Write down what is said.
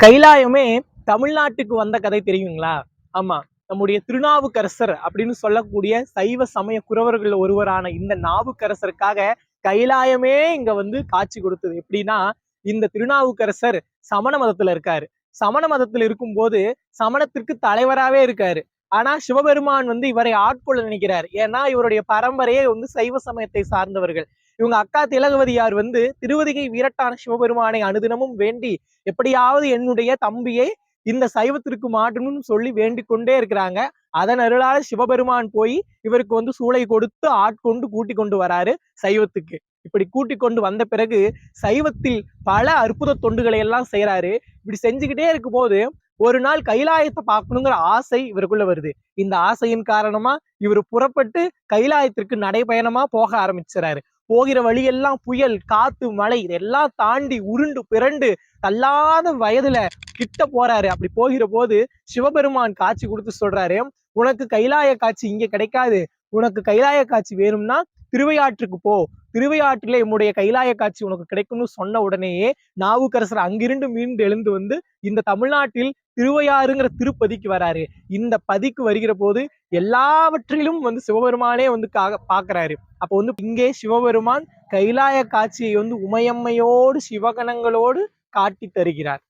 கைலாயமே தமிழ்நாட்டுக்கு வந்த கதை தெரியுங்களா? ஆமா, நம்முடைய திருநாவுக்கரசர் அப்படின்னு சொல்லக்கூடிய சைவ சமய குரவர்கள் ஒருவரான இந்த நாவுக்கரசருக்காக கைலாயமே இங்க வந்து காட்சி கொடுத்தது. எப்படின்னா, இந்த திருநாவுக்கரசர் சமண மதத்துல இருக்காரு. சமண மதத்துல இருக்கும்போது சமணத்திற்கு தலைவராகவே இருக்காரு. ஆனா சிவபெருமான் வந்து இவரை ஆட்கொள்ள நினைக்கிறார். ஏன்னா இவருடைய பரம்பரையே வந்து சைவ சமயத்தை சார்ந்தவர்கள். இவங்க அக்கா திலகவதியார் வந்து திருவதிகை வீரட்டான சிவபெருமானை அனுதினமும் வேண்டி எப்படியாவது என்னுடைய தம்பியை இந்த சைவத்திற்கு மாற்றணும்னு சொல்லி வேண்டிக் கொண்டே இருக்கிறாங்க. அதன் அருளால சிவபெருமான் போய் இவருக்கு வந்து சூளை கொடுத்து ஆட்கொண்டு கூட்டி கொண்டு வராரு சைவத்துக்கு. இப்படி கூட்டி கொண்டு வந்த பிறகு சைவத்தில் பல அற்புத தொண்டுகளை எல்லாம் செய்யறாரு. இப்படி செஞ்சுக்கிட்டே இருக்கும் போது ஒரு நாள் கைலாயத்தை பார்க்கணுங்கிற ஆசை இவருக்குள்ள வருது. இந்த ஆசையின் காரணமா இவர் புறப்பட்டு கைலாயத்திற்கு நடைபயணமா போக ஆரம்பிச்சுறாரு. போகிற வழியெல்லாம் புயல், காத்து, மழை இதெல்லாம் தாண்டி உருண்டு பிறண்டு தள்ளாத வயதுல கிட்ட போறாரு. அப்படி போகிற போது சிவபெருமான் காட்சி கொடுத்து சொல்றாரு, உனக்கு கைலாய காட்சி இங்க கிடைக்காது. உனக்கு கைலாய காட்சி வேணும்னா திருவையாற்றுக்கு போ. திருவையாற்றிலே உன்னுடைய கைலாய காட்சி உனக்கு கிடைக்கும்னு சொன்ன உடனேயே நாவுக்கரசர் அங்கிருந்து மீண்டு எழுந்து வந்து இந்த தமிழ்நாட்டில் திருவையாறுங்கிற திருப்பதிக்கு வராரு. இந்த பதிக்கு வருகிற போது எல்லாவற்றிலும் வந்து சிவபெருமானே வந்து பாக்குறாரு. அப்போ வந்து இங்கே சிவபெருமான் கைலாய காட்சியை வந்து உமையம்மையோடு சிவகணங்களோடு காட்டி தருகிறார்.